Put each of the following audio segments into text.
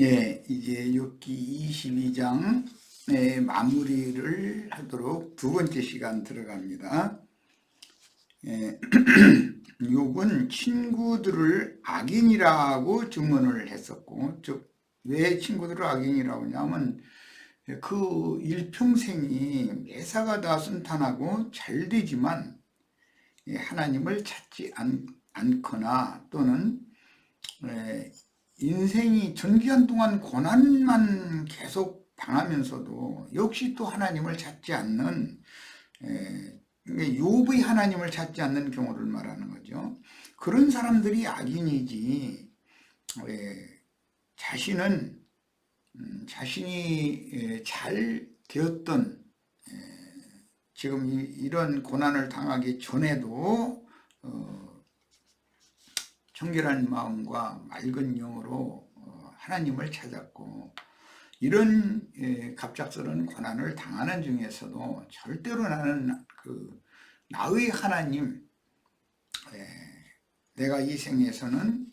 예, 이제 욥기 22장의 마무리를 하도록 두 번째 시간 들어갑니다. 예, 욥은 친구들을 악인이라고 증언을 했었고, 즉 왜 친구들을 악인이라고 하냐면 그 일평생이 매사가 다 순탄하고 잘 되지만 하나님을 찾지 않거나 또는 인생이 전기한 동안 고난만 계속 당하면서도 역시 또 하나님을 찾지 않는, 욥의 하나님을 찾지 않는 경우를 말하는 거죠. 그런 사람들이 악인이지, 자신이 잘 되었던, 지금 이런 고난을 당하기 전에도 청결한 마음과 맑은 영으로 하나님을 찾았고, 이런 갑작스러운 고난을 당하는 중에서도 절대로 나는 나의 하나님, 내가 이 생에서는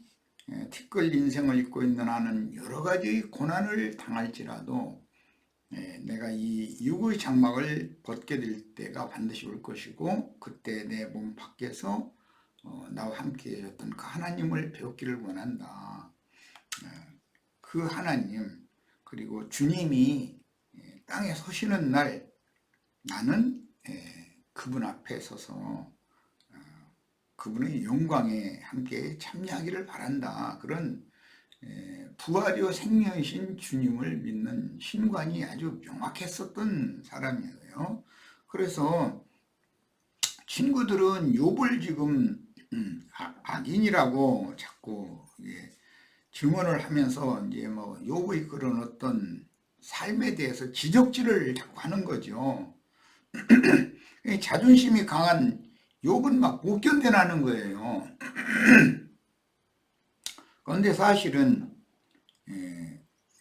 티끌 인생을 입고 있는 나는 여러 가지 고난을 당할지라도 내가 이 육의 장막을 벗게 될 때가 반드시 올 것이고, 그때 내 몸 밖에서 나와 함께 계셨던 그 하나님을 배웠기를 원한다. 그 하나님, 그리고 주님이 땅에 서시는 날 나는 그분 앞에 서서 그분의 영광에 함께 참여하기를 바란다. 그런 부활이요 생명이신 주님을 믿는 신관이 아주 명확했었던 사람이에요. 그래서 친구들은 욥을 지금 악인이라고 자꾸 증언을 하면서 이제 뭐 욥의 그런 어떤 삶에 대해서 지적질을 자꾸 하는 거죠. 자존심이 강한 욥은 막 못 견뎌나는 거예요. 그런데 사실은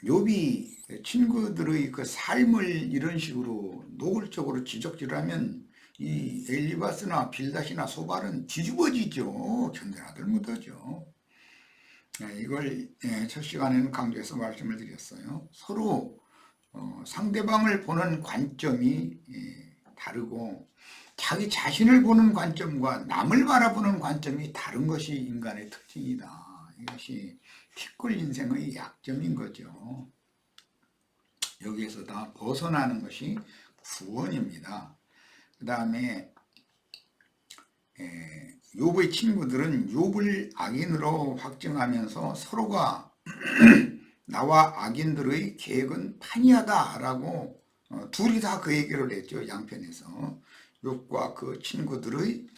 욥이 친구들의 그 삶을 이런 식으로 노골적으로 지적질하면 이 엘리바스나 빌닷이나 소발은 뒤집어지죠. 견뎌나들 못하죠. 이걸 첫 시간에는 강조해서 말씀을 드렸어요. 서로 상대방을 보는 관점이 다르고 자기 자신을 보는 관점과 남을 바라보는 관점이 다른 것이 인간의 특징이다. 이것이 티끌 인생의 약점인 거죠. 여기에서 다 벗어나는 것이 구원입니다. 그 다음에 욥의 친구들은 욥을 악인으로 확증하면서 서로가 나와 악인들의 계획은 판이하다라고 둘이 다 그 얘기를 했죠. 양편에서 욥과 그 친구들의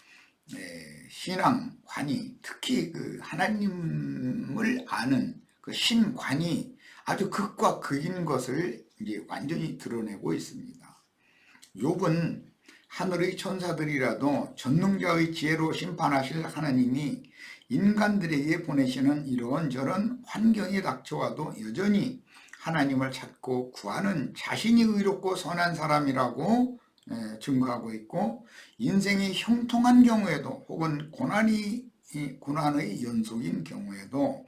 신앙관이, 특히 그 하나님을 아는 그 신관이 아주 극과 극인 것을 이제 완전히 드러내고 있습니다. 욥은 하늘의 천사들이라도 전능자의 지혜로 심판하실 하나님이 인간들에게 보내시는 이런저런 환경이 닥쳐와도 여전히 하나님을 찾고 구하는 자신이 의롭고 선한 사람이라고 증거하고 있고, 인생이 형통한 경우에도 혹은 고난의 연속인 경우에도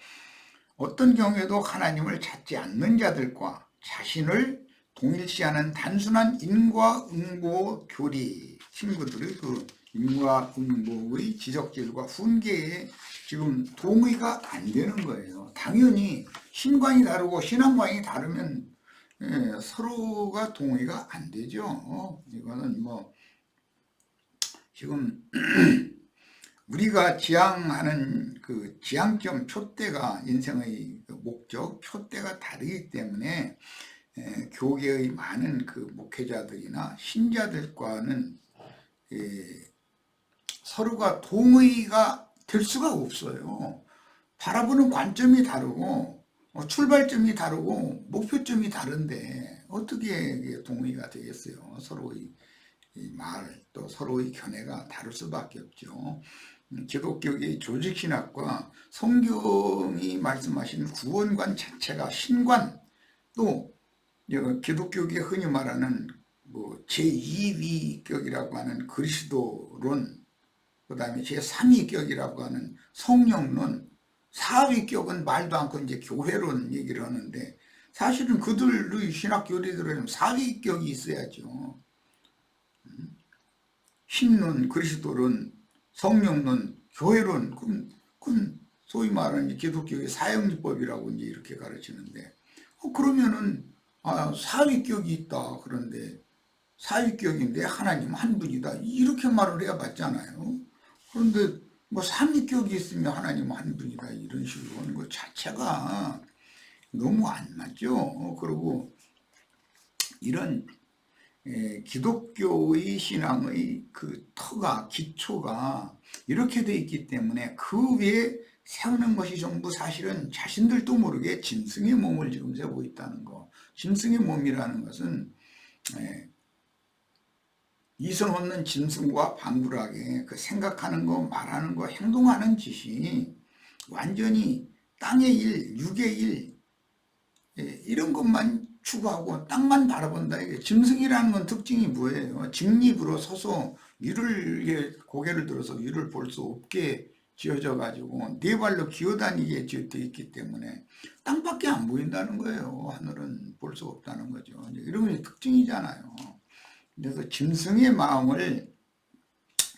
어떤 경우에도 하나님을 찾지 않는 자들과 자신을 동일시하는 단순한 인과응보 교리, 친구들의 그 인과응보의 지적질과 훈계에 지금 동의가 안 되는 거예요. 당연히 신관이 다르고 신앙관이 다르면 서로가 동의가 안 되죠. 이거는 뭐 지금 우리가 지향하는 그 지향점, 표대가, 인생의 목적, 표대가 다르기 때문에 교계의 많은 그 목회자들이나 신자들과는 서로가 동의가 될 수가 없어요. 바라보는 관점이 다르고 출발점이 다르고 목표점이 다른데 어떻게 동의가 되겠어요. 서로의 말, 또 서로의 견해가 다를 수밖에 없죠. 기독교의 조직신학과 성경이 말씀하시는 구원관 자체가 신관, 또 기독교계 흔히 말하는 뭐 제2위격이라고 하는 그리스도론, 그 다음에 제3위격이라고 하는 성령론, 4위격은 말도 않고 이제 교회론 얘기를 하는데, 사실은 그들의 신학 교리들은 사위격이 있어야죠. 신론, 그리스도론, 성령론, 교회론, 그건 소위 말하는 기독교의 사형리법이라고 이제 이렇게 가르치는데, 그러면은 사위격이 있다. 그런데 사위격인데 하나님 한 분이다. 이렇게 말을 해야 맞잖아요. 그런데 뭐 삼위격이 있으면 하나님 한 분이다. 이런 식으로 하는 것 자체가 너무 안 맞죠. 그리고 이런 기독교의 신앙의 그 터가, 기초가 이렇게 돼 있기 때문에 그 위에 세우는 것이 전부 사실은 자신들도 모르게 짐승의 몸을 지금 세우고 있다는 거. 짐승의 몸이라는 것은 이성 없는 짐승과 방불하게 그 생각하는 거, 말하는 거, 행동하는 짓이 완전히 땅의 일, 육의 일, 이런 것만 추구하고 땅만 바라본다. 이게 짐승이라는 건 특징이 뭐예요? 직립으로 서서 고개를 들어서 위를 볼 수 없게 지어져 가지고 네 발로 기어다니게 지어져 있기 때문에 땅밖에 안 보인다는 거예요. 하늘은 볼 수 없다는 거죠. 이런 게 특징이잖아요. 그래서 짐승의 마음을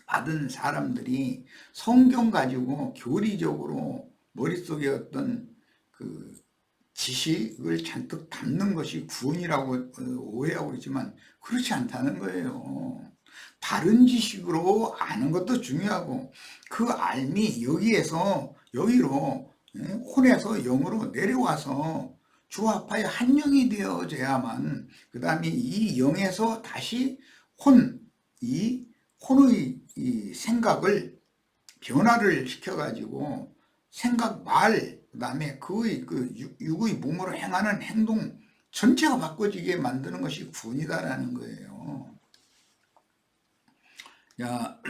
받은 사람들이 성경 가지고 교리적으로 머릿속에 어떤 그 지식을 잔뜩 담는 것이 구원이라고 오해하고 있지만 그렇지 않다는 거예요. 다른 지식으로 아는 것도 중요하고 그 알미 여기로 혼에서 영으로 내려와서 주합하여 한 영이 되어져야만 그 다음에 이 영에서 다시 이 혼의 이 생각을 변화를 시켜가지고 생각 그 다음에 그 육의 몸으로 행하는 행동 전체가 바꿔지게 만드는 것이 구원이다라는 거예요. 자,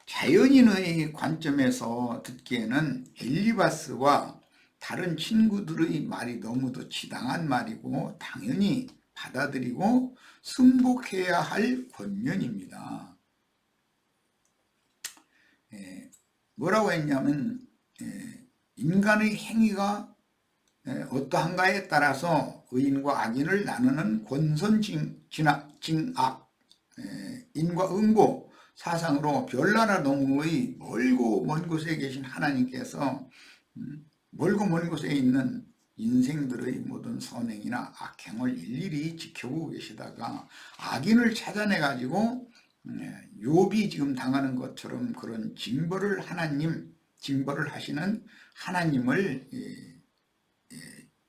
자연인의 관점에서 듣기에는 엘리바스와 다른 친구들의 말이 너무도 지당한 말이고 당연히 받아들이고 승복해야 할 권면입니다. 뭐라고 했냐면 인간의 행위가 어떠한가에 따라서 의인과 악인을 나누는 권선징악, 인과 응고 사상으로 별나라 너머의 멀고 먼 곳에 계신 하나님께서 멀고 먼 곳에 있는 인생들의 모든 선행이나 악행을 일일이 지켜보고 계시다가 악인을 찾아내 가지고 욥이 지금 당하는 것처럼 그런 징벌을 하시는 하나님을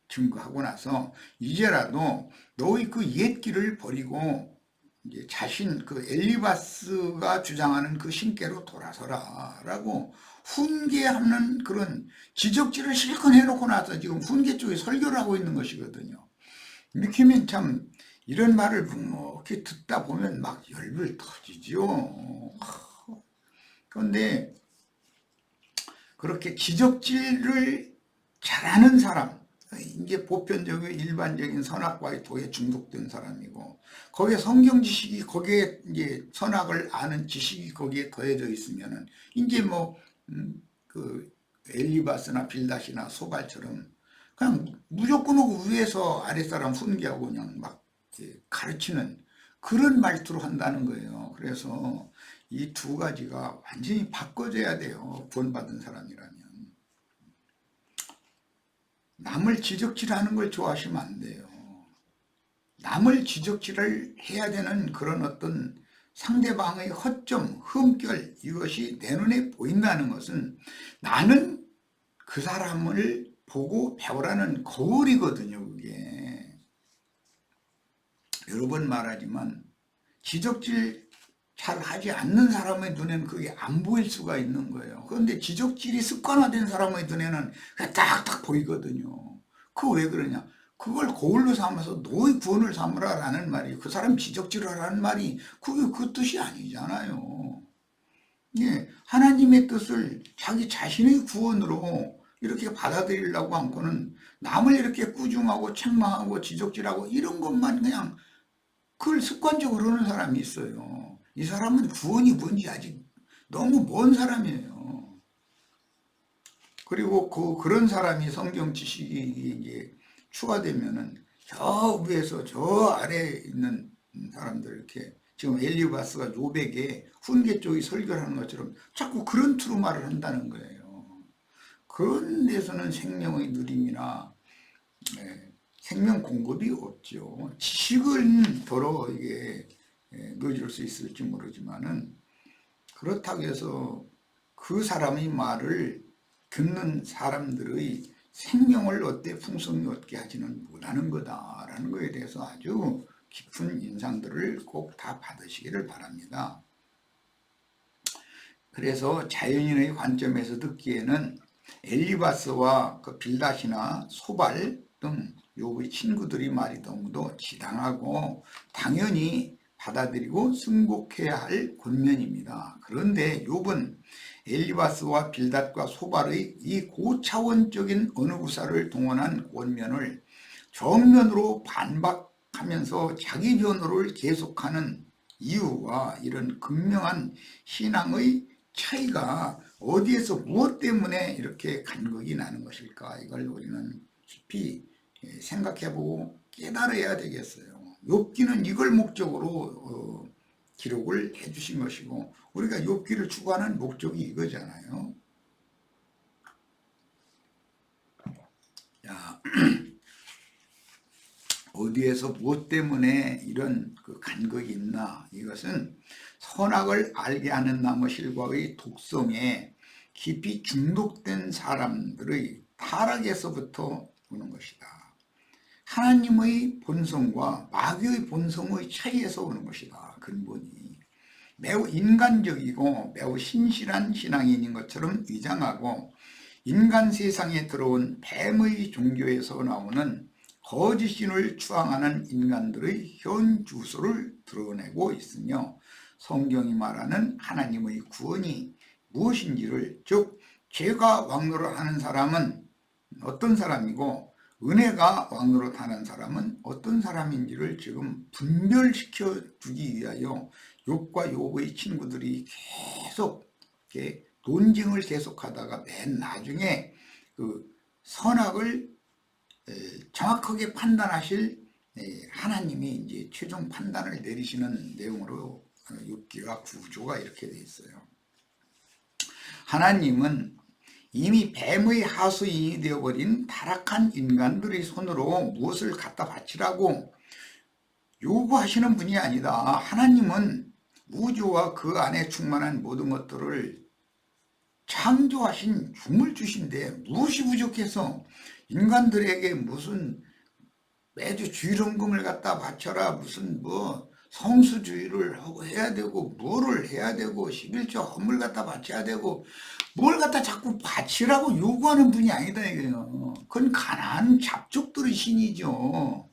증거하고 나서 이제라도 너의 그 옛길을 버리고 이제 자신 그 엘리바스가 주장하는 그 신께로 돌아서라 라고 훈계하는 그런 지적질을 실컷 해놓고 나서 지금 훈계 쪽에 설교를 하고 있는 것이거든요. 이렇게 하면 참 이런 말을 이렇게 듣다 보면 막 열불 터지죠. 그런데 그렇게 지적질을 잘하는 사람, 이제 보편적인 일반적인 선악과의 도에 중독된 사람이고 거기에 성경 지식이 거기에 이제 선악을 아는 지식이 거기에 더해져 있으면은 이제 그 엘리바스나 빌닷이나 소발처럼 그냥 무조건 위에서 아랫사람 훈계하고 그냥 막 가르치는 그런 말투로 한다는 거예요. 그래서 이 두 가지가 완전히 바꿔져야 돼요. 구원받은 사람이라면. 남을 지적질하는 걸 좋아하시면 안 돼요. 남을 지적질을 해야 되는 그런 어떤 상대방의 허점, 흠결 이것이 내 눈에 보인다는 것은 나는 그 사람을 보고 배우라는 거울이거든요. 그게 여러 번 말하지만 지적질 잘 하지 않는 사람의 눈에는 그게 안 보일 수가 있는 거예요. 그런데 지적질이 습관화된 사람의 눈에는 그게 딱딱 보이거든요. 그거 왜 그러냐? 그걸 거울로 삼아서 너의 구원을 삼으라 라는 말이 그 사람 지적질을 하라는 말이 그게 그 뜻이 아니잖아요. 예, 하나님의 뜻을 자기 자신의 구원으로 이렇게 받아들이려고 않고는 남을 이렇게 꾸중하고 책망하고 지적질하고 이런 것만 그냥 그걸 습관적으로 하는 사람이 있어요. 이 사람은 구원이 뭔지 아직 너무 먼 사람이에요. 그리고 그런 사람이 성경 지식이 이제 추가되면은 저 위에서 저 아래에 있는 사람들 이렇게 지금 엘리바스가 요백에 훈계 쪽이 설교를 하는 것처럼 자꾸 그런 투로 말을 한다는 거예요. 그런 데서는 생명의 누림이나 생명 공급이 없죠. 지식은 더러 이게 넣어줄 수 있을지 모르지만은 그렇다고 해서 그 사람의 말을 듣는 사람들의 생명을 얻되 풍성히 얻게 하지는 못하는 거다라는 거에 대해서 아주 깊은 인상들을 꼭 다 받으시기를 바랍니다. 그래서 자연인의 관점에서 듣기에는 엘리바스와 그 빌닷이나 소발 등 욥의 친구들이 말이 너무도 지당하고 당연히 받아들이고 승복해야 할 권면입니다. 그런데 욥은 엘리바스와 빌닷과 소발의 이 고차원적인 어느 구사를 동원한 권면을 정면으로 반박하면서 자기 변호를 계속하는 이유와 이런 극명한 신앙의 차이가 어디에서 무엇 때문에 이렇게 간극이 나는 것일까? 이걸 우리는 깊이 생각해보고 깨달아야 되겠어요. 욥기는 이걸 목적으로 기록을 해주신 것이고 우리가 욥기를 추구하는 목적이 이거잖아요. 자, 어디에서 무엇 때문에 이런 그 간극이 있나? 이것은 선악을 알게 하는 나무 실과의 독성에 깊이 중독된 사람들의 타락에서부터 오는 것이다. 하나님의 본성과 마귀의 본성의 차이에서 오는 것이다. 근본이 매우 인간적이고 매우 신실한 신앙인인 것처럼 위장하고 인간 세상에 들어온 뱀의 종교에서 나오는 거짓신을 추앙하는 인간들의 현 주소를 드러내고 있으며 성경이 말하는 하나님의 구원이 무엇인지를, 즉 죄가 왕노릇하는 사람은 어떤 사람이고 은혜가 왕노릇하는 사람은 어떤 사람인지를 지금 분별시켜 주기 위하여 욥과 욥의 친구들이 계속 이렇게 논쟁을 계속하다가 맨 나중에 그 선악을 정확하게 판단하실 하나님이 이제 최종 판단을 내리시는 내용으로 욥기가 구조가 이렇게 되어 있어요. 하나님은 이미 뱀의 하수인이 되어버린 타락한 인간들의 손으로 무엇을 갖다 바치라고 요구하시는 분이 아니다. 하나님은 우주와 그 안에 충만한 모든 것들을 창조하신 주물주신데 무엇이 부족해서 인간들에게 무슨 매주 주일헌금을 갖다 바쳐라, 무슨 뭐 성수주의를 하고 해야 되고 뭐를 해야 되고 11조 헌물 갖다 바쳐야 되고 뭘 갖다 자꾸 바치라고 요구하는 분이 아니다 이거예요. 그건 가나안 잡족들의 신이죠.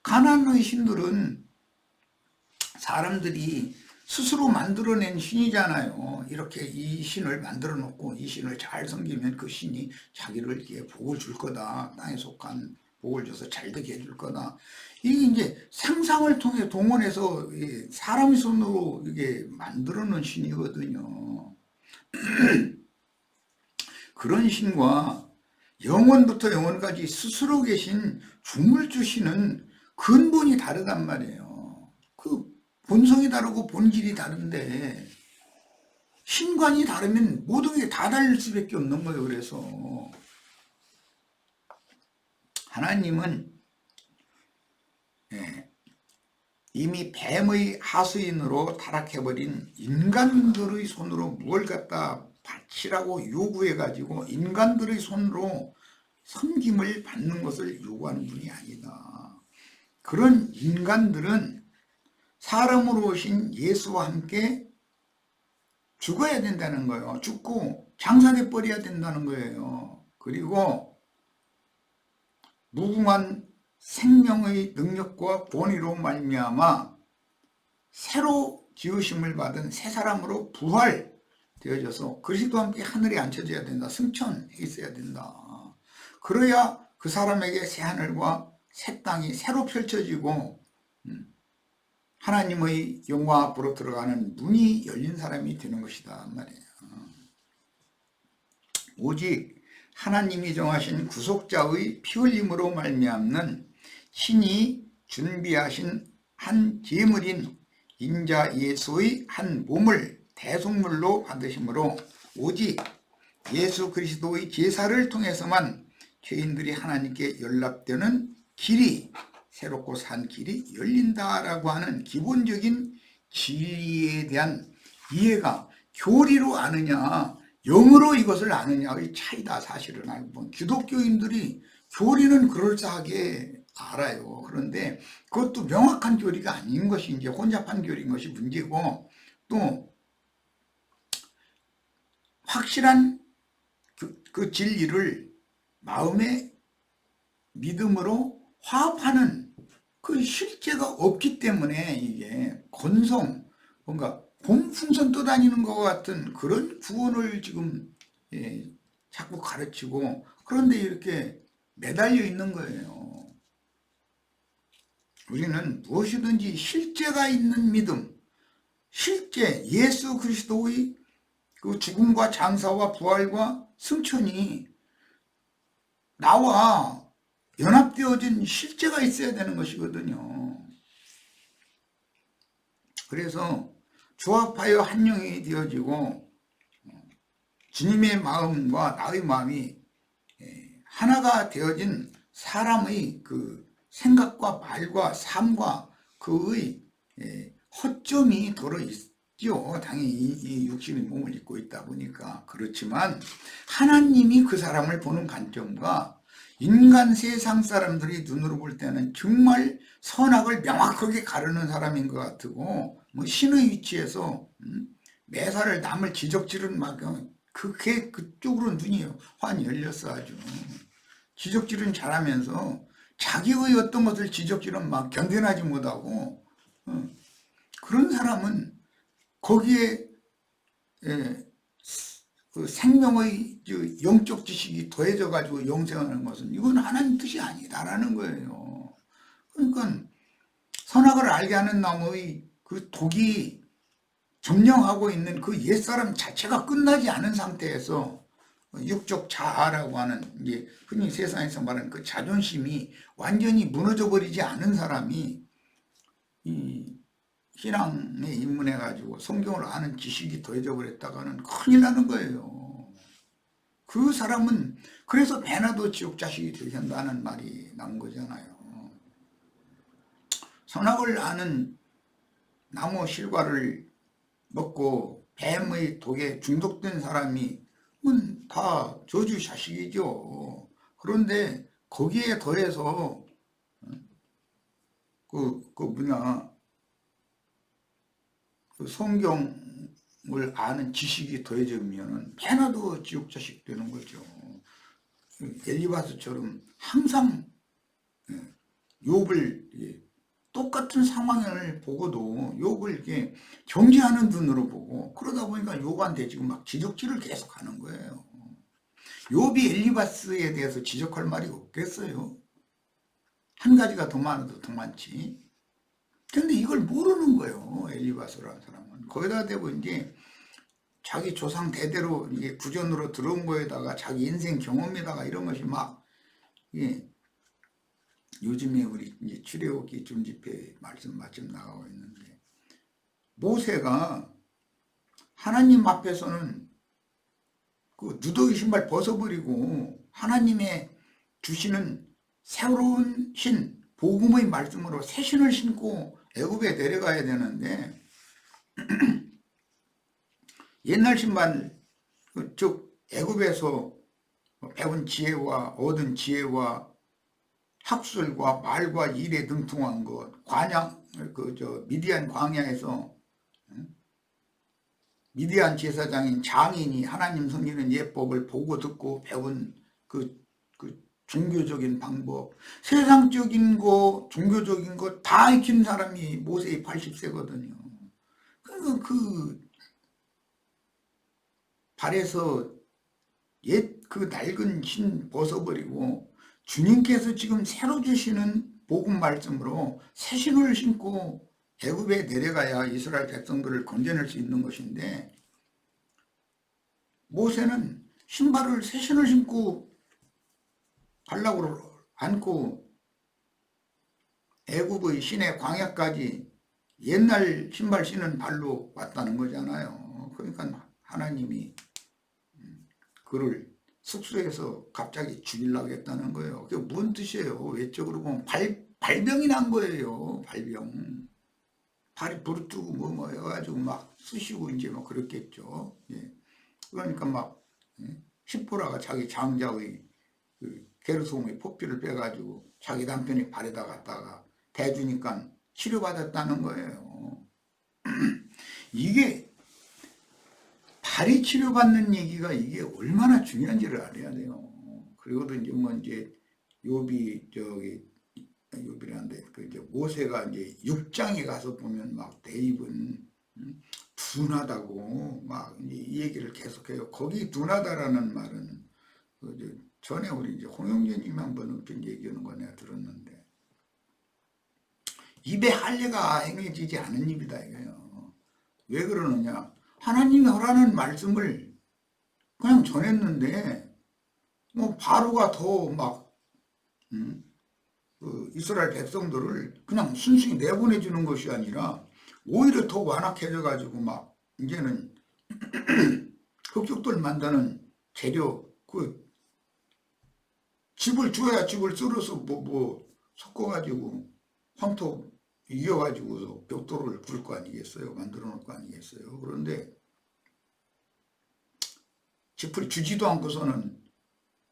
가나안의 신들은 사람들이 스스로 만들어낸 신이잖아요. 이렇게 이 신을 만들어 놓고 이 신을 잘 섬기면 그 신이 자기를 이렇게 복을 줄 거다. 땅에 속한 복을 줘서 잘 되게 해줄 거다. 이게 이제 상상을 통해 동원해서 사람의 손으로 이게 만들어 놓은 신이거든요. 그런 신과 영원부터 영원까지 스스로 계신 주물주 신은 근본이 다르단 말이에요. 그 본성이 다르고 본질이 다른데 신관이 다르면 모든 게 다 다를 수밖에 없는 거예요. 그래서 하나님은 이미 뱀의 하수인으로 타락해버린 인간들의 손으로 뭘 갖다 바치라고 요구해가지고 인간들의 손으로 섬김을 받는 것을 요구하는 분이 아니다. 그런 인간들은 사람으로 오신 예수와 함께 죽어야 된다는 거예요. 죽고 장사돼 버려야 된다는 거예요. 그리고 무궁한 생명의 능력과 권위로 말미암아 새로 지으심을 받은 새 사람으로 부활되어져서 그리스도와 함께 하늘에 앉혀져야 된다. 승천해 있어야 된다. 그래야 그 사람에게 새 하늘과 새 땅이 새로 펼쳐지고 하나님의 영광 앞으로 들어가는 문이 열린 사람이 되는 것이다 말이에요. 오직 하나님이 정하신 구속자의 피 흘림으로 말미암는 신이 준비하신 한 제물인 인자 예수의 한 몸을 대속물로 받으심으로 오직 예수 그리스도의 제사를 통해서만 죄인들이 하나님께 연락되는 길이, 새롭고 산 길이 열린다라고 하는 기본적인 진리에 대한 이해가, 교리로 아느냐 영으로 이것을 아느냐의 차이다. 사실은 알고 보면 기독교인들이 교리는 그럴싸하게 알아요. 그런데 그것도 명확한 교리가 아닌 것이 이제 혼잡한 교리인 것이 문제고, 또 확실한 그 진리를 마음의 믿음으로 화합하는 그 실제가 없기 때문에 이게 건성, 뭔가 봄풍선 떠다니는 것 같은 그런 구원을 지금 자꾸 가르치고, 그런데 이렇게 매달려 있는 거예요. 우리는 무엇이든지 실제가 있는 믿음, 실제 예수 그리스도의 그 죽음과 장사와 부활과 승천이 나와 연합되어진 실제가 있어야 되는 것이거든요. 그래서 조합하여 한 영이 되어지고 주님의 마음과 나의 마음이 하나가 되어진 사람의 그 생각과 말과 삶과 그의 허점이 더러 있죠. 당연히 이 육신의 몸을 입고 있다 보니까. 그렇지만 하나님이 그 사람을 보는 관점과 인간 세상 사람들이 눈으로 볼 때는 정말 선악을 명확하게 가르는 사람인 것 같고, 뭐 신의 위치에서 매사를 남을 지적질은 막 그게 그쪽으로 눈이 환 열렸어. 아주 지적질은 잘하면서 자기의 어떤 것을 지적질은 막 견뎌내지 못하고, 그런 사람은 거기에 그 생명의 영적 지식이 더해져 가지고 영생하는 것은 이건 하나님 뜻이 아니다라는 거예요. 그러니까 선악을 알게 하는 나무의 그 독이 점령하고 있는 그 옛사람 자체가 끝나지 않은 상태에서 육적 자아라고 하는, 이제 흔히 세상에서 말하는 그 자존심이 완전히 무너져 버리지 않은 사람이 이 신앙에 입문해 가지고 성경을 아는 지식이 더해져 버렸다가는 큰일 나는 거예요. 그 사람은 그래서 배나도 지옥 자식이 되신다는 말이 나온 거잖아요. 선악을 아는 나무 실과를 먹고 뱀의 독에 중독된 사람이 다 저주 자식이죠. 그런데 거기에 더해서 그 성경을 아는 지식이 더해지면 배나도 지옥 자식 되는 거죠. 엘리바스처럼 항상 욥을 똑같은 상황을 보고도 욥을 이렇게 정죄하는 눈으로 보고, 그러다 보니까 욥한테 지금 막 지적질을 계속 하는 거예요. 욥이 엘리바스에 대해서 지적할 말이 없겠어요? 한 가지가 더 많아도 더 많지. 근데 이걸 모르는 거예요, 엘리바스라는 사람은. 거기다 대고 이제 자기 조상 대대로 이게 구전으로 들어온 거에다가 자기 인생 경험에다가 이런 것이 막, 요즘에 우리 이제 출애굽기 중집회 말씀 마침 나가고 있는데, 모세가 하나님 앞에서는 그 누더기 신발 벗어버리고 하나님의 주시는 새로운 신, 복음의 말씀으로 새 신을 신고 애굽에 내려가야 되는데, 옛날 신발, 즉 애굽에서 배운 지혜와 얻은 지혜와 학술과 말과 일에 능통한 것, 미디안 광야에서 미디안 제사장인 장인이 하나님 섬기는 예법을 보고 듣고 배운 그 종교적인 방법, 세상적인 거, 종교적인 거 다 익힌 사람이 모세의 80세거든요. 그러니까 그 발에서 옛 그 낡은 신 벗어버리고 주님께서 지금 새로 주시는 복음 말씀으로 새 신을 신고 애굽에 내려가야 이스라엘 백성들을 건져낼 수 있는 것인데, 모세는 신발을 새 신을 신고 가려고 안고 애굽의 시내 광야까지 옛날 신발 신은 발로 왔다는 거잖아요. 그러니까 하나님이 그를 숙소에서 갑자기 죽이려고 했다는 거예요. 그게 뭔 뜻이에요? 외적으로 보면 발병이 난 거예요. 발병. 발이 부르뜨고 뭐 해가지고 막 쑤시고 이제 뭐 그랬겠죠. 예. 그러니까 막 십보라가 자기 장자의 그 게르솜의 포피를 빼가지고 자기 남편의 발에다 갖다가 대주니까 치료받았다는 거예요. 이게 발이 치료받는 얘기가 이게 얼마나 중요한지를 알아야 돼요. 그리고도 이제 뭐 이제 욥이 욥이란데 그 이제 모세가 이제 6장에 가서 보면 막 대입은 둔하다고 막 이제 이 얘기를 계속해요. 거기 둔하다라는 말은 그 전에 우리 이제 홍영재님 한번 얘기하는 거 내가 들었는데 입에 할례가 행해지지 않은 입이다 이거예요. 왜 그러느냐? 하나님이 하라는 말씀을 그냥 전했는데 뭐 바로가 더 막 그 이스라엘 백성들을 그냥 순순히 내보내 주는 것이 아니라 오히려 더 완악해져 가지고 막 이제는 흑족들 만드는 재료 그 집을 줘야 집을 썰어서 뭐 섞어 가지고 황토 이겨 가지고서 벽돌을 굴 거 아니겠어요? 만들어 놓을 거 아니겠어요? 그런데 집을 주지도 않고서는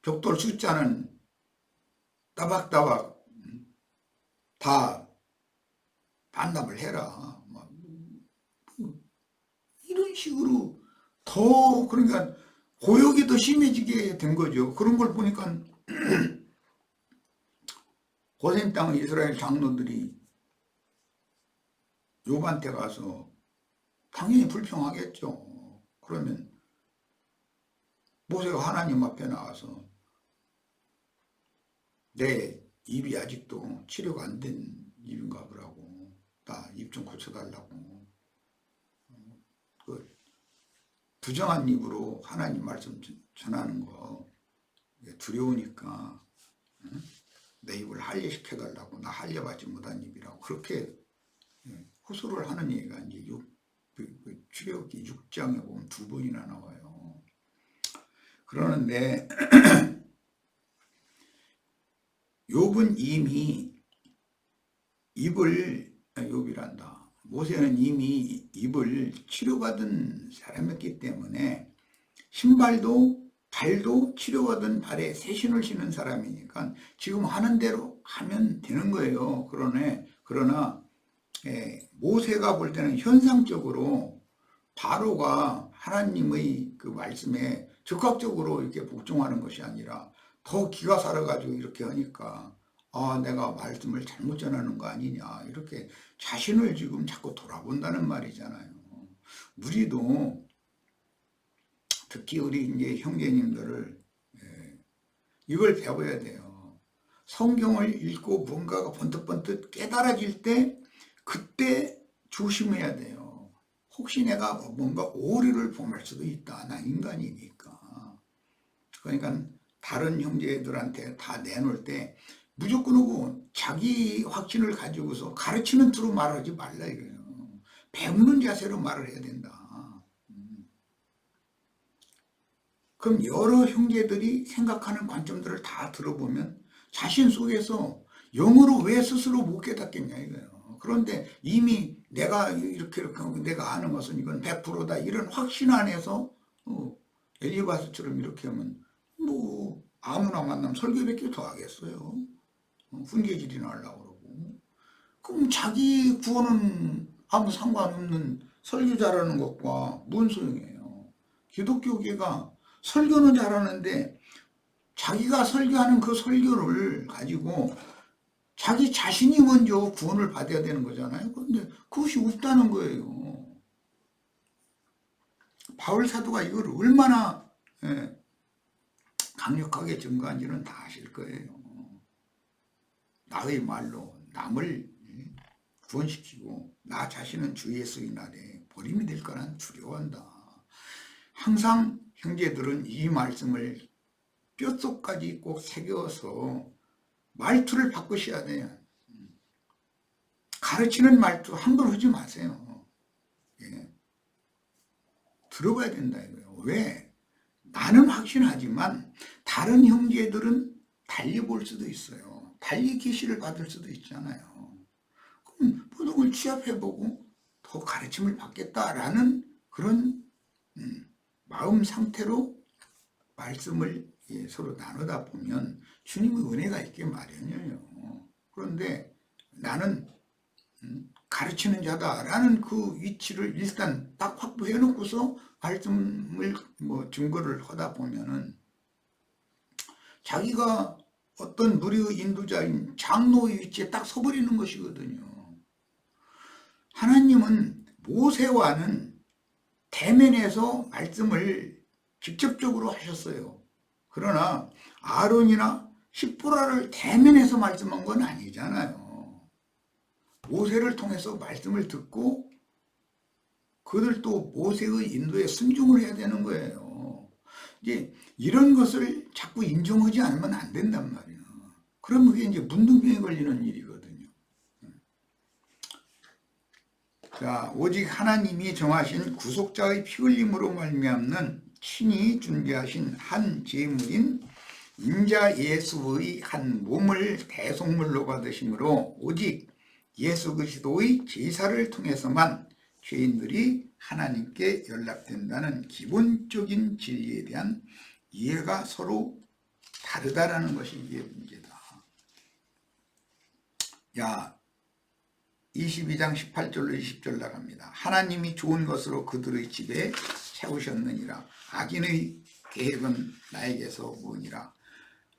벽돌 숫자는 따박따박 다 반납을 해라. 이런 식으로 더 그러니까 고역이 더 심해지게 된 거죠. 그런 걸 보니까 고센 땅의 이스라엘 장로들이 욥한테 가서 당연히 불평하겠죠. 그러면 모세가 하나님 앞에 나와서 내 입이 아직도 치료가 안 된 입인가 보라고 나 입 좀 고쳐달라고 그 부정한 입으로 하나님 말씀 전하는 거 두려우니까 내 입을 할례시켜달라고 나 할례받지 못한 입이라고 그렇게 호소를 하는 얘기가 이제 출애굽기 6장에 보면 2번이나 나와요. 그러는데 욥은 이미 욥이란다. 모세는 이미 입을 치료받은 사람이었기 때문에 신발도 발도 치료받은 발에 새 신을 신은 사람이니까 지금 하는 대로 하면 되는 거예요. 그러나 모세가 볼 때는 현상적으로 바로가 하나님의 그 말씀에 즉각적으로 이렇게 복종하는 것이 아니라 더 기가 살아가지고 이렇게 하니까 내가 말씀을 잘못 전하는 거 아니냐 이렇게 자신을 지금 자꾸 돌아본다는 말이잖아요. 우리도 특히 우리 이제 형제님들을 이걸 배워야 돼요. 성경을 읽고 뭔가가 번뜩번뜩 깨달아질 때 그때 조심해야 돼요. 혹시 내가 뭔가 오류를 범할 수도 있다. 나 인간이니까. 그러니까 다른 형제들한테 다 내놓을 때 무조건 오고 자기 확신을 가지고서 가르치는 투로 말하지 말라 이거예요. 배우는 자세로 말을 해야 된다. 그럼 여러 형제들이 생각하는 관점들을 다 들어보면 자신 속에서 영으로 왜 스스로 못 깨닫겠냐 이거예요. 그런데 이미 내가 이렇게 하고 내가 아는 것은 이건 100%다 이런 확신 안에서 엘리바스처럼 이렇게 하면 뭐 아무나 만나면 설교밖에 더 하겠어요. 훈계질이나 하려고 그러고. 그럼 자기 구원은 아무 상관없는 설교 잘하는 것과 뭔 소용이에요. 기독교계가 설교는 잘하는데 자기가 설교하는 그 설교를 가지고 자기 자신이 먼저 구원을 받아야 되는 거잖아요. 그런데 그것이 없다는 거예요. 바울 사도가 이걸 얼마나 강력하게 증거한지는 다 아실 거예요. 나의 말로 남을 구원시키고 나 자신은 주 예수의 날에 버림이 될 거란 두려워한다. 항상 형제들은 이 말씀을 뼛속까지 꼭 새겨서 말투를 바꾸셔야 돼요. 가르치는 말투 함부로 하지 마세요. 예. 들어봐야 된다 이거예요. 왜? 나는 확신하지만 다른 형제들은 달리 볼 수도 있어요. 달리 계시를 받을 수도 있잖아요. 그럼 모든 취합해보고 더 가르침을 받겠다라는 그런 마음 상태로 말씀을 서로 나누다 보면 주님의 은혜가 있게 마련이에요. 그런데 나는 가르치는 자다라는 그 위치를 일단 딱 확보해 놓고서 말씀을 증거를 하다 보면은 자기가 어떤 무리의 인도자인 장로의 위치에 딱 서버리는 것이거든요. 하나님은 모세와는 대면에서 말씀을 직접적으로 하셨어요. 그러나 아론이나 십보라를 대면에서 말씀한 건 아니잖아요. 모세를 통해서 말씀을 듣고 그들도 모세의 인도에 순종을 해야 되는 거예요. 이제 이런 것을 자꾸 인정하지 않으면 안 된단 말이에요. 그럼 그게 이제 문둥병에 걸리는 일이거든요. 자, 오직 하나님이 정하신 구속자의 피 흘림으로 말미암는 친히 준비하신 한 제물인 인자 예수의 한 몸을 대속물로 받으심으로 오직 예수 그리스도의 제사를 통해서만 죄인들이 하나님께 연락된다는 기본적인 진리에 대한 이해가 서로 다르다라는 것이 이게 문제다. 야, 22장 18절로 20절 나갑니다. 하나님이 좋은 것으로 그들의 집에 채우셨느니라. 악인의 계획은 나에게서 오니라.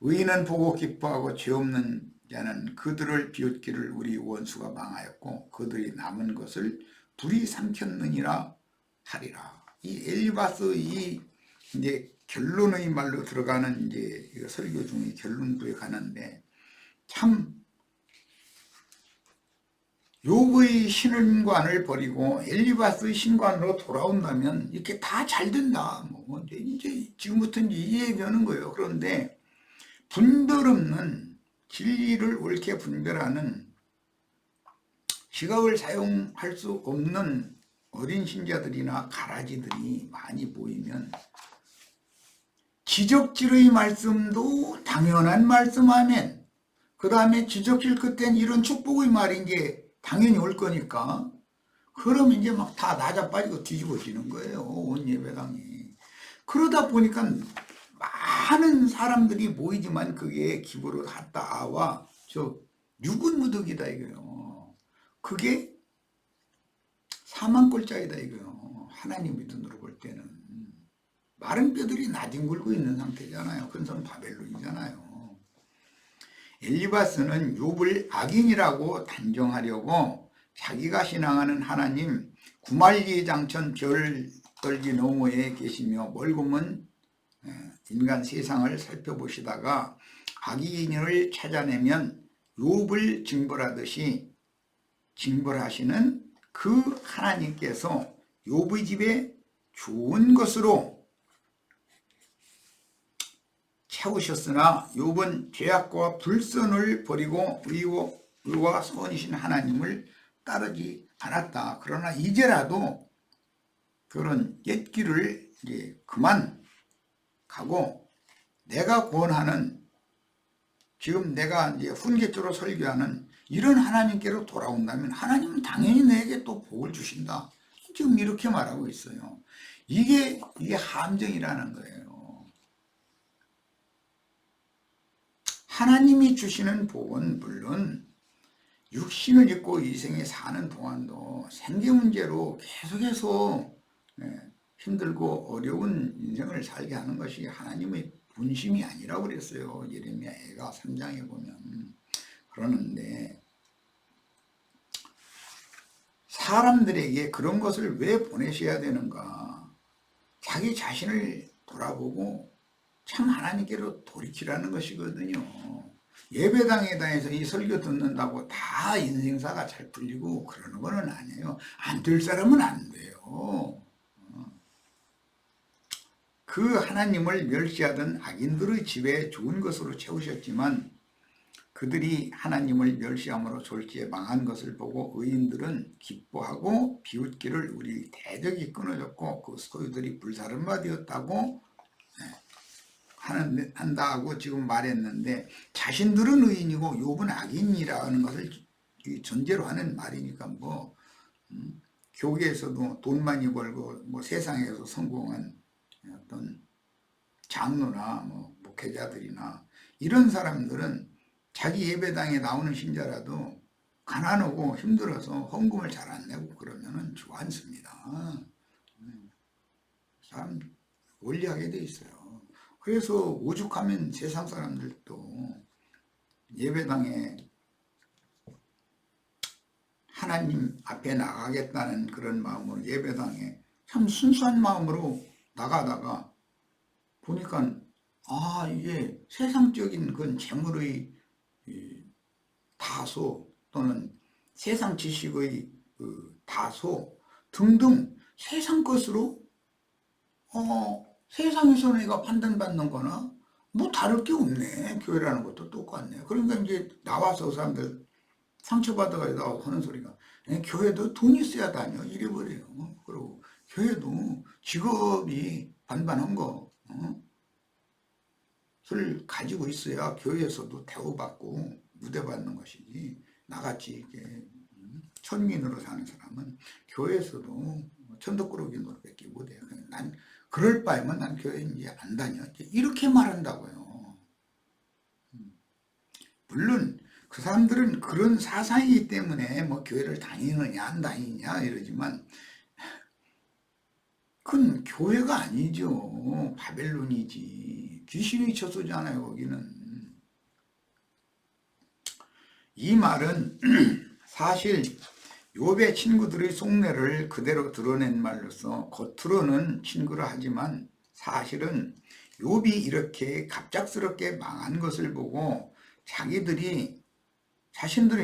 의인은 보고 기뻐하고 죄 없는 자는 그들을 비웃기를 우리 원수가 망하였고 그들이 남은 것을 불이 삼켰느니라 하리라. 이 엘리바스 이제 결론의 말로 들어가는 이제 설교 중에 결론부에 가는데 참 욥의 신관을 버리고 엘리바스의 신관으로 돌아온다면 이렇게 다 잘 된다. 이제 지금부터 이제 이해하는 거예요. 그런데 분별 없는 진리를 옳게 분별하는 시각을 사용할 수 없는 어린 신자들이나 가라지들이 많이 보이면 지적질의 말씀도 당연한 말씀 하면 그 다음에 지적질 끝엔 이런 축복의 말이 이제 당연히 올 거니까 그러면 이제 막 다 낮아빠지고 뒤집어지는 거예요. 온 예배당이. 그러다 보니까 많은 사람들이 모이지만 그게 기부로 갔다와 저 유근무득이다 이거요. 그게 사망골짜기다 이거요. 하나님의 눈으로 볼 때는 마른 뼈들이 나뒹굴고 있는 상태잖아요. 근성 바벨론이잖아요. 엘리바스는 욥을 악인이라고 단정하려고 자기가 신앙하는 하나님 구말리 장천 별 떨기 너머에 계시며 멀고 먼 인간 세상을 살펴보시다가 악인을 찾아내면 욥을 징벌하듯이 징벌하시는 그 하나님께서 욥의 집에 좋은 것으로 채우셨으나 욥은 죄악과 불선을 버리고 의와 선이신 하나님을 따르지 않았다. 그러나 이제라도 그런 옛길을 이제 그만 가고 내가 구원하는 지금 내가 이제 훈계조로 설교하는 이런 하나님께로 돌아온다면 하나님은 당연히 내게 또 복을 주신다. 지금 이렇게 말하고 있어요. 이게 함정이라는 거예요. 하나님이 주시는 복은 물론 육신을 입고 이 생에 사는 동안도 생계 문제로 계속해서 힘들고 어려운 인생을 살게 하는 것이 하나님의 본심이 아니라고 그랬어요. 예레미야가 3장에 보면. 그러는데 사람들에게 그런 것을 왜 보내셔야 되는가? 자기 자신을 돌아보고 참 하나님께로 돌이키라는 것이거든요. 예배당에 다녀서 이 설교 듣는다고 다 인생사가 잘 풀리고 그러는 건 아니에요. 안 될 사람은 안 돼요. 그 하나님을 멸시하던 악인들의 집에 좋은 것으로 채우셨지만 그들이 하나님을 멸시함으로 졸지에 망한 것을 보고 의인들은 기뻐하고 비웃기를 우리 대적이 끊어졌고 그 소유들이 불사른바 되었다고 한다고 지금 말했는데, 자신들은 의인이고 욥은 악인이라는 것을 전제로 하는 말이니까 교계에서도 돈 많이 벌고 세상에서 성공한 어떤 장로나 목회자들이나 이런 사람들은 자기 예배당에 나오는 신자라도 가난하고 힘들어서 헌금을 잘 안 내고 그러면은 좋아한습니다. 참 원리하게 돼 있어요. 그래서 오죽하면 세상 사람들도 예배당에 하나님 앞에 나가겠다는 그런 마음으로 예배당에 참 순수한 마음으로 나가다가 보니까 이게 세상적인 그런 재물의 다소 또는 세상 지식의 다소 등등 세상 것으로 세상에서 내가 판단받는 거나 다를 게 없네. 교회라는 것도 똑같네. 그러니까 이제 나와서 사람들 상처받아가지고 나와서 하는 소리가, 교회도 돈 있어야 다녀 이래버려요. 그리고 교회도 직업이 반반한 것을 가지고 있어야 교회에서도 대우받고 무대받는 것이지, 나같이 이렇게 천민으로 사는 사람은 교회에서도 천덕꾸러기 노릇밖에 못해요. 난 그럴 바에만 난 교회 이제 안 다녀 이렇게 말한다고요. 물론 그 사람들은 그런 사상이기 때문에 교회를 다니느냐 안 다니냐 이러지만 그건 교회가 아니죠. 바벨론이지. 귀신의 처소잖아요. 거기는. 이 말은 사실 욥의 친구들의 속내를 그대로 드러낸 말로서 겉으로는 친구라 하지만 사실은 욥이 이렇게 갑작스럽게 망한 것을 보고 자신들이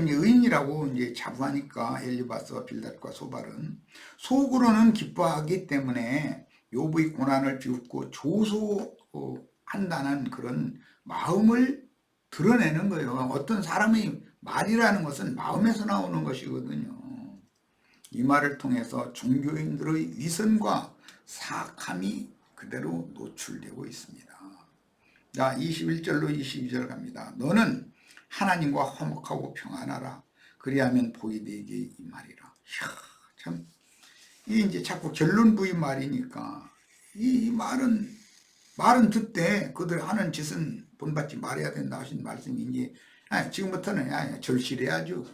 이제 의인이라고 이제 자부하니까 엘리바스와 빌닷과 소발은 속으로는 기뻐하기 때문에 욥의 고난을 비웃고 조소한다는 그런 마음을 드러내는 거예요. 어떤 사람의 말이라는 것은 마음에서 나오는 것이거든요. 이 말을 통해서 종교인들의 위선과 사악함이 그대로 노출되고 있습니다. 자, 21절로 22절 갑니다. 너는 하나님과 화목하고 평안하라. 그리하면 복이 네게 임하리라. 참, 이 이제 자꾸 결론 부인 말이니까 이 말은 듣되 그들 하는 짓은 본받지 말아야 된다 하신 말씀이 이제 지금부터는 절실해야죠.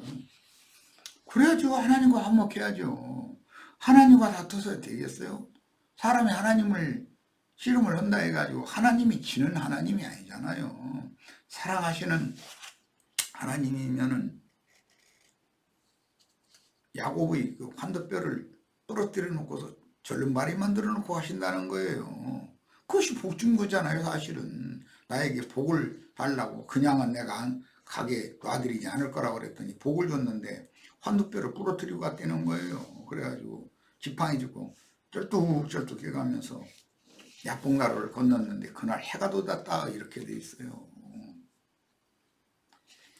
그래야죠. 하나님과 화목해야죠. 하나님과 다투서 되겠어요? 사람이 하나님을 씨름을 한다 해가지고 하나님이 지는 하나님이 아니잖아요. 사랑하시는 하나님이면은 야곱의 그 환도뼈를 떨어뜨려 놓고서 절름발이 만들어 놓고 하신다는 거예요. 그것이 복 준 거잖아요. 사실은 나에게 복을 달라고 그냥은 내가 가게 놔드리지 않을 거라고 그랬더니 복을 줬는데 환도뼈를 부러뜨리고 갔다는 거예요. 그래가지고 지팡이 짚고 쩔뚝쩔뚝 해가면서 야복나루를 건넜는데 그날 해가 돋았다 이렇게 돼 있어요.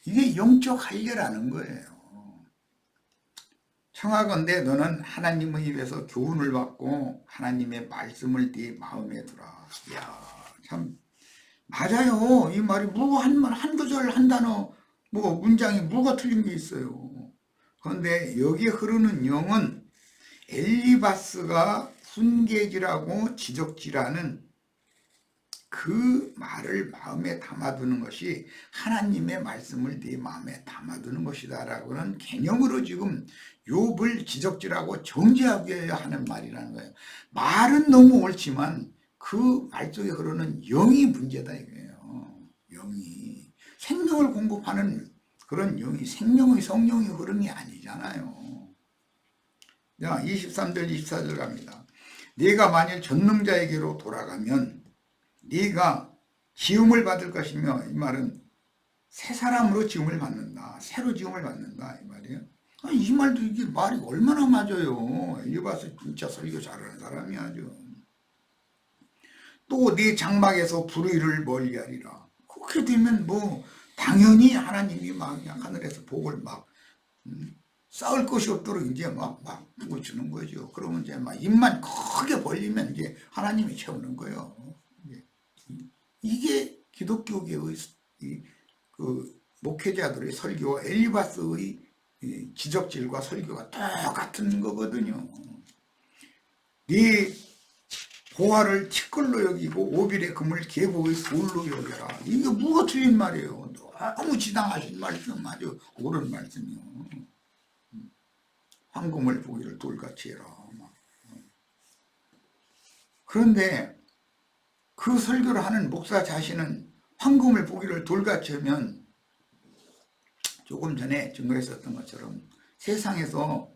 이게 영적 할례라는 거예요. 청하건대 너는 하나님의 입에서 교훈을 받고 하나님의 말씀을 네 마음에 두라. 이야, 참 맞아요. 이 말이 한 구절 한 단어 문장이 뭐가 틀린 게 있어요. 그런데 여기에 흐르는 영은 엘리바스가 훈계질하고 지적질하는 그 말을 마음에 담아두는 것이 하나님의 말씀을 네 마음에 담아두는 것이다 라고는 개념으로 지금 욥을 지적질하고 정죄하게 하는 말이라는 거예요. 말은 너무 옳지만 그 말 속에 흐르는 영이 문제다 이거예요. 영이 생명을 공급하는 그런 영이 생명의 성령의 흐름이 아니잖아요. 자, 23절 24절 갑니다. 네가 만일 전능자에게로 돌아가면 네가 지음을 받을 것이며, 이 말은 새 사람으로 지음을 받는다. 새로 지음을 받는다 이 말이에요. 이 말도 이게 말이 얼마나 맞아요. 엘리바스 진짜 설교 잘하는 사람이 아주. 또 내 장막에서 불의를 멀리하리라. 그렇게 되면 뭐 당연히 하나님이 막 그냥 하늘에서 복을 막 쌓을 것이 없도록 이제 막 부어주는 거죠. 그러면 이제 막 입만 크게 벌리면 이제 하나님이 채우는 거예요. 이게 기독교계의 그 목회자들의 설교와 엘리바스의 지적질과 설교가 똑같은 거거든요. 네 보화를 티끌로 여기고 오빌의 금을 계복의 돌로 여겨라. 이게 뭐가 틀린 말이에요. 너무 지당하신 말씀, 아주 옳은 말씀이요. 황금을 보기를 돌같이 해라. 그런데 그 설교를 하는 목사 자신은 황금을 보기를 돌같이 하면 조금 전에 증거했었던 것처럼 세상에서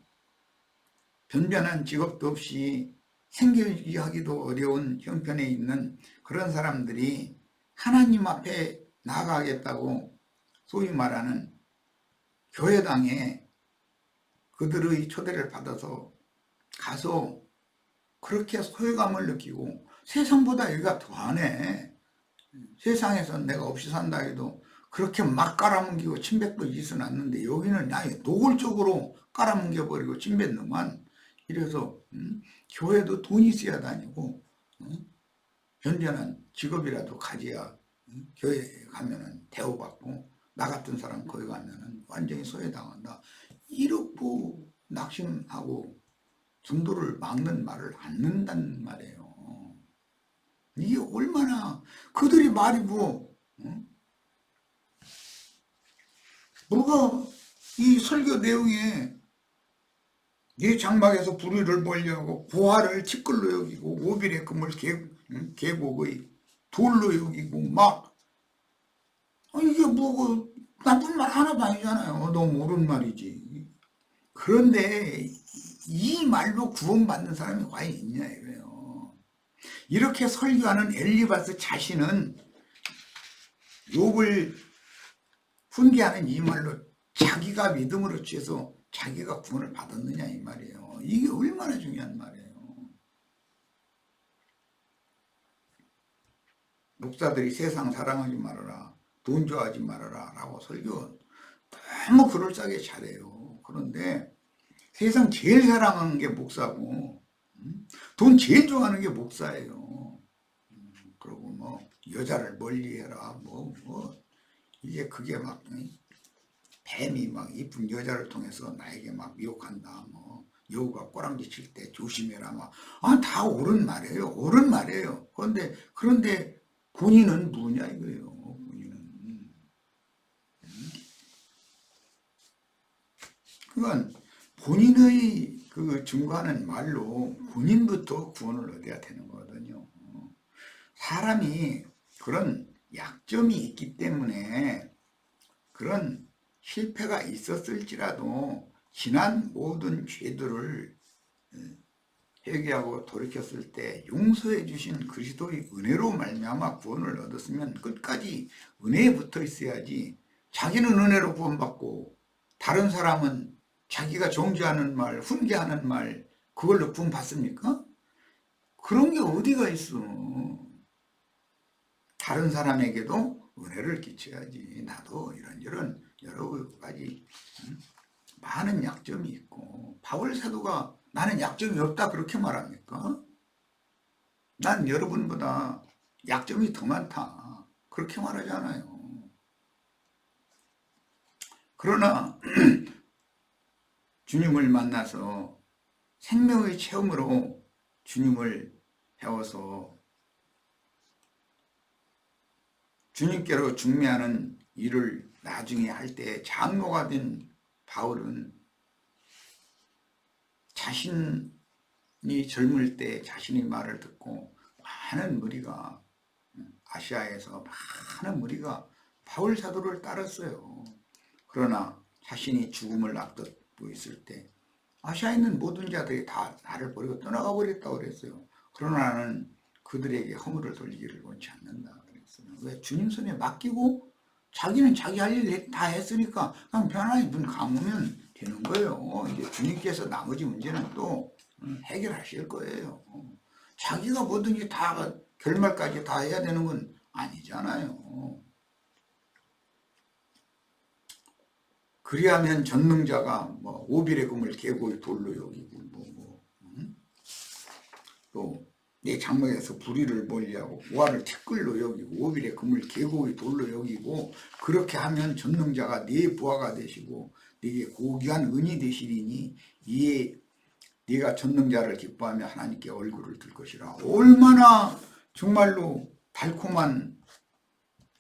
변변한 직업도 없이 생계하기도 어려운 형편에 있는 그런 사람들이 하나님 앞에 나아가겠다고 소위 말하는 교회당에 그들의 초대를 받아서 가서 그렇게 소외감을 느끼고 세상보다 여기가 더하네. 세상에선 내가 없이 산다 해도 그렇게 막 깔아뭉개고 침뱉고 짓은 않는데 여기는 아예 노골적으로 깔아뭉개버리고 침뱉는만. 이래서 교회도 돈이 있어야 다니고 변변한 직업이라도 가져야 교회에 가면은 대우받고 나 같은 사람 거기 가면은 완전히 소외당한다. 이렇고 낙심하고 전도를 막는 말을 안 듣는단 말이에요. 이게 얼마나 그들이 말이 뭐가 이 설교 내용에 네 장막에서 불의를 멀리하고 보화를 티끌로 여기고 오빌의 금을 계곡의 돌로 여기고 막 이게 뭐고 나쁜 말 하나도 아니잖아요. 너무 옳은 말이지. 그런데 이 말로 구원받는 사람이 과연 있냐 이거예요. 이렇게 설교하는 엘리바스 자신은 욥을 훈계하는 이 말로 자기가 믿음으로 취해서 자기가 구원을 받았느냐 이 말이에요. 이게 얼마나 중요한 말이에요. 목사들이 세상 사랑하지 말아라, 돈 좋아하지 말아라 라고 설교 너무 그럴싸하게 잘해요. 그런데 세상 제일 사랑하는 게 목사고 돈 제일 좋아하는 게 목사예요. 그리고 뭐 여자를 멀리해라 이제 그게 막 뱀이 막 이쁜 여자를 통해서 나에게 막 미혹한다. 여우가 꼬랑지 칠 때 조심해라. 다 옳은 말이에요. 옳은 말이에요. 그런데 본인은 뭐냐 이거예요. 본인은. 그건 본인의 그 증거하는 말로 본인부터 구원을 얻어야 되는 거거든요. 사람이 그런 약점이 있기 때문에 그런 실패가 있었을지라도 지난 모든 죄들을 회개하고 돌이켰을 때 용서해 주신 그리스도의 은혜로 말미암아 구원을 얻었으면 끝까지 은혜에 붙어 있어야지. 자기는 은혜로 구원받고 다른 사람은 자기가 정죄하는 말, 훈계하는 말 그걸로 구원 받습니까? 그런 게 어디가 있어. 다른 사람에게도 은혜를 끼쳐야지. 나도 이런 여러 가지 많은 약점이 있고. 바울 사도가 나는 약점이 없다 그렇게 말합니까? 난 여러분보다 약점이 더 많다 그렇게 말하잖아요. 그러나 주님을 만나서 생명의 체험으로 주님을 배워서 주님께로 중매하는 일을 나중에 할 때 장로가 된 바울은 자신이 젊을 때 자신의 말을 듣고 많은 무리가 아시아에서 많은 무리가 바울 사도를 따랐어요. 그러나 자신이 죽음을 앞두고 있을 때 아시아에 있는 모든 자들이 다 나를 버리고 떠나가 버렸다고 그랬어요. 그러나 나는 그들에게 허물을 돌리기를 원치 않는다 그랬어요. 왜? 주님 손에 맡기고 자기는 자기 할 일 다 했으니까 그냥 편안히 눈 감으면 되는 거예요. 이제 주님께서 나머지 문제는 또 해결하실 거예요. 자기가 뭐든지 다 결말까지 다 해야 되는 건 아니잖아요. 그리하면 전능자가 뭐 오빌의 금을 계고의 돌로 여기고 또 내 장막에서 불의를 멀리하고 보화를 티끌로 여기고 오빌의 금을 계고의 돌로 여기고 그렇게 하면 전능자가 네 부하가 되시고 네게 고귀한 은이 되시리니 이에 네가 전능자를 기뻐하며 하나님께 얼굴을 들 것이라. 얼마나 정말로 달콤한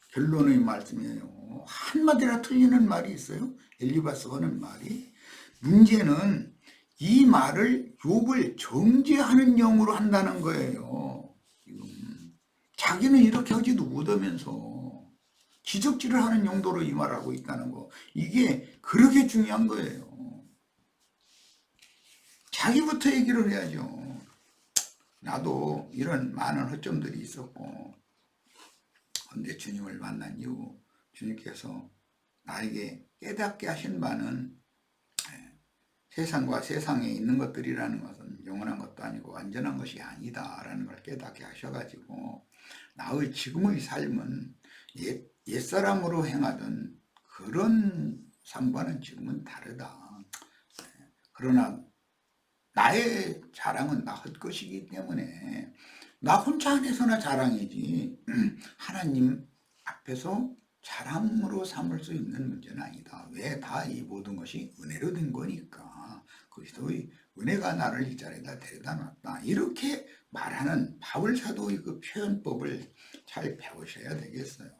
결론의 말씀이에요. 한마디라 틀리는 말이 있어요? 엘리바스 하는 말이. 문제는 이 말을 욥을 정죄하는 영으로 한다는 거예요. 지금 자기는 이렇게 하지도 못하면서 지적질을 하는 용도로 이 말을 하고 있다는 거. 이게 그렇게 중요한 거예요. 자기부터 얘기를 해야죠. 나도 이런 많은 허점들이 있었고 근데 주님을 만난 이후 주님께서 나에게 깨닫게 하신 바는 세상과 세상에 있는 것들이라는 것은 영원한 것도 아니고 완전한 것이 아니다 라는 걸 깨닫게 하셔가지고 나의 지금의 삶은 옛사람으로 행하던 그런 삶과는 지금은 다르다. 그러나 나의 자랑은 나 헛것이기 때문에 나 혼자 안에서나 자랑이지 하나님 앞에서 자랑으로 삼을 수 있는 문제는 아니다. 왜? 다 이 모든 것이 은혜로 된 거니까. 그리스도의 은혜가 나를 이 자리에다 데려다 놨다. 이렇게 말하는 바울 사도의 그 표현법을 잘 배우셔야 되겠어요.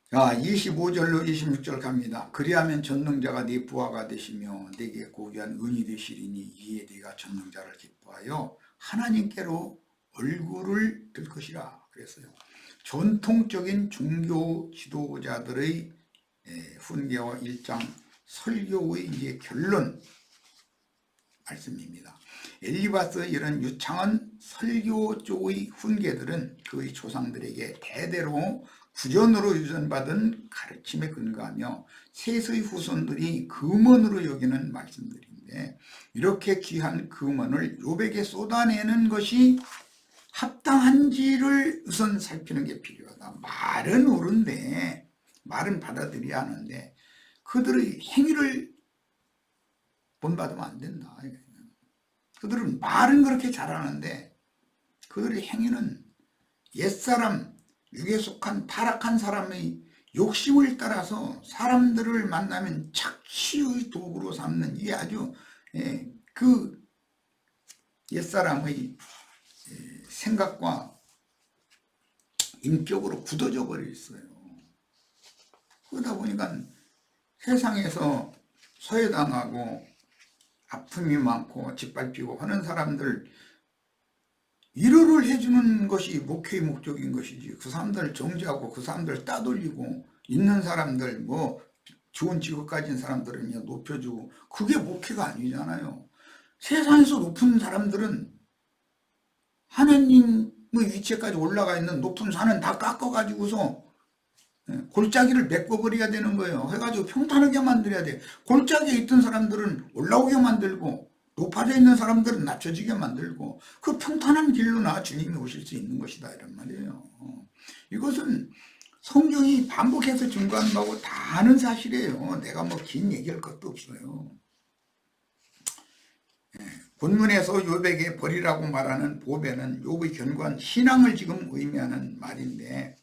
자, 25절로 26절 갑니다. 그리하면 전능자가 네 부하가 되시며 네게 고귀한 은이 되시리니 이에 네가 전능자를 기뻐하여 하나님께로 얼굴을 들 것이라 그랬어요. 전통적인 종교 지도자들의 훈계와 일장 설교의 이제 결론 말씀입니다. 엘리바스 이런 유창한 설교 쪽의 훈계들은 그의 조상들에게 대대로 구전으로 유전받은 가르침에 근거하며 셋의 후손들이 금원으로 여기는 말씀들인데 이렇게 귀한 금원을 욥에게 쏟아내는 것이 합당한지를 우선 살피는 게 필요하다. 말은 옳은데 말은 받아들여야 하는데 그들의 행위를 본받으면 안 된다. 그들은 말은 그렇게 잘하는데 그들의 행위는 옛사람 육에 속한 타락한 사람의 욕심을 따라서 사람들을 만나면 착취의 도구로 삼는 이게 아주 그 옛사람의 생각과 인격으로 굳어져 버려 있어요. 그러다 보니까 세상에서 소외당하고 아픔이 많고 짓밟히고 하는 사람들 위로를 해주는 것이 목회의 목적인 것이지 그 사람들 정죄하고 그 사람들 따돌리고 있는 사람들 뭐 좋은 직업 가진 사람들은 높여주고 그게 목회가 아니잖아요. 세상에서 높은 사람들은 하나님의 위치까지 올라가 있는 높은 산은 다 깎아가지고서 골짜기를 메꿔버려야 되는 거예요. 해가지고 평탄하게 만들어야 돼. 골짜기에 있던 사람들은 올라오게 만들고 높아져 있는 사람들은 낮춰지게 만들고 그 평탄한 길로나 주님이 오실 수 있는 것이다 이런 말이에요. 이것은 성경이 반복해서 증거하는 거고 다 아는 사실이에요. 내가 뭐 긴 얘기할 것도 없어요. 본문에서 욥에게 버리라고 말하는 보배는 욥의 견고한 신앙을 지금 의미하는 말인데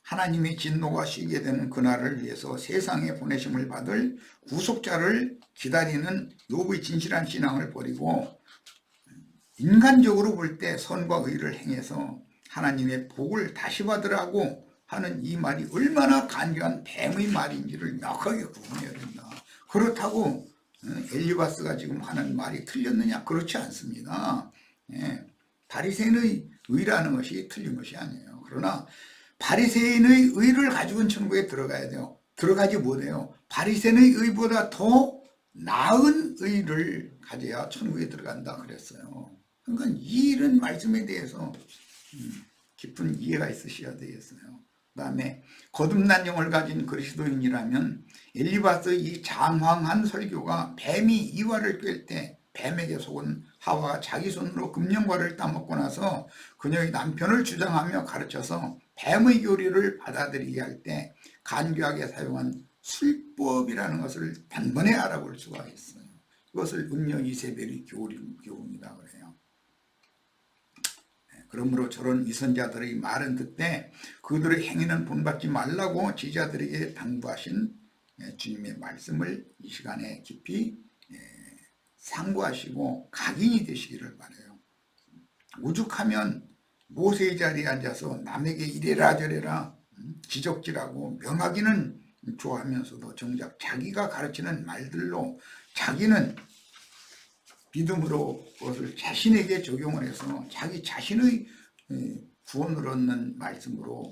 하나님의 진노가 쉬게 되는 그날을 위해서 세상에 보내심을 받을 구속자를 기다리는 욥의 진실한 신앙을 버리고 인간적으로 볼 때 선과 의를 행해서 하나님의 복을 다시 받으라고 하는 이 말이 얼마나 간교한 뱀의 말인지를 명확하게 구분해야 된다. 그렇다고 엘리바스가 지금 하는 말이 틀렸느냐? 그렇지 않습니다. 바리새인의 의라는 것이 틀린 것이 아니에요. 그러나 바리새인의 의를 가지고는 천국에 들어가야 돼요. 들어가지 못해요. 바리새인의 의보다 더 나은 의를 가져야 천국에 들어간다 그랬어요. 그러니까 이런 말씀에 대해서 깊은 이해가 있으셔야 되겠어요. 그 다음에 거듭난 영을 가진 그리스도인이라면 엘리바스의 이 장황한 설교가 뱀이 이와를 꿰을 때 뱀에게 속은 하와가 자기 손으로 금령과를 따먹고 나서 그녀의 남편을 주장하며 가르쳐서 뱀의 교리를 받아들이게 할 때 간교하게 사용한 술법이라는 것을 단번에 알아볼 수가 있어요. 이것을 음녀 이세벨의 교훈이다 그래요. 그러므로 저런 위선자들의 말은 듣되 그들의 행위는 본받지 말라고 제자들에게 당부하신 주님의 말씀을 이 시간에 깊이 상고하시고 각인이 되시기를 바라요. 오죽하면 모세의 자리에 앉아서 남에게 이래라 저래라 지적질하고 명하기는 좋아하면서도 정작 자기가 가르치는 말들로 자기는 믿음으로 그것을 자신에게 적용을 해서 자기 자신의 구원을 얻는 말씀으로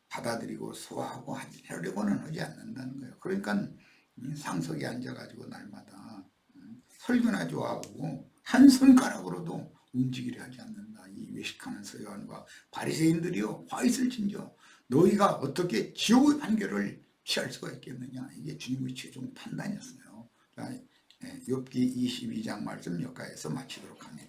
받아들이고 소화하고 하려고는 하지 않는다는 거예요. 그러니까 상석에 앉아가지고 날마다 설교나 좋아하고 한 손가락으로도 움직이려 하지 않는다. 이 외식하는 서기관과 바리새인들이요 화 있을진저 너희가 어떻게 지옥의 판결을 피할 수가 있겠느냐. 이게 주님의 최종 판단이었어요. 욥기 22장 말씀 여기까지서 마치도록 합니다.